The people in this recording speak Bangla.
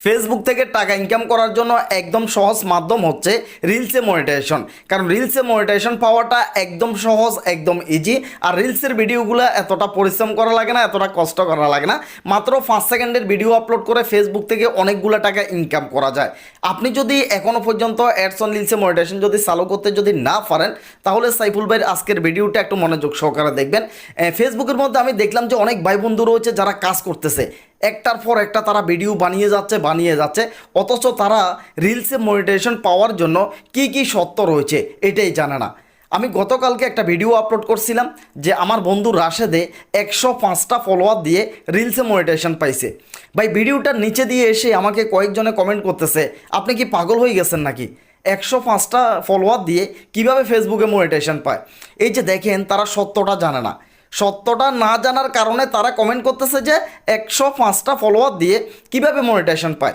ফেসবুক থেকে টাকা ইনকাম করার জন্য একদম সহজ মাধ্যম হচ্ছে রিলসে মনিটাইজেশন। কারণ রিলসে মনিটাইজেশন পাওয়াটা একদম সহজ, একদম ইজি। আর রিলসের ভিডিওগুলো এতটা পরিশ্রম করা লাগে না, এতটা কষ্ট করা লাগে না। মাত্র 5 সেকেন্ডের ভিডিও আপলোড করে ফেসবুক থেকে অনেকগুলো টাকা ইনকাম করা যায়। আপনি যদি এখনও পর্যন্ত অ্যাডস অন রিলসে মনিটাইজেশন যদি চালু করতে যদি না পারেন, তাহলে সাইফুল ভাইয়ের আজকের ভিডিওটা একটু মনোযোগ সহকারে দেখবেন। ফেসবুকের মধ্যে আমি দেখলাম যে অনেক ভাই বন্ধু রয়েছে যারা কাজ করতেছে, একটার পর একটা তারা ভিডিও বানিয়ে যাচ্ছে, অথচ তারা রিলসে মনিটাইজেশন পাওয়ার জন্য কি কি শর্ত রয়েছে এটাই জানে না। আমি গতকালকে একটা ভিডিও আপলোড করছিলাম যে আমার বন্ধু রাশেদে 105টা ফলোয়ার দিয়ে রিলসে মনিটাইজেশন পাইছে। ভাই ভিডিওটার নিচে দিয়ে এসে আমাকে কয়েকজনে কমেন্ট করতেছে, আপনি কি পাগল হয়ে গেছেন নাকি? 105টা ফলোয়ার দিয়ে কিভাবে ফেসবুকে মনিটাইজেশন পায়? এই যে দেখেন, তারা সত্যটা জানে না। সত্যটা না জানার কারণে তারা কমেন্ট করতেছে যে 105টা ফলোয়ার দিয়ে কিভাবে মনিটাইজেশন পায়।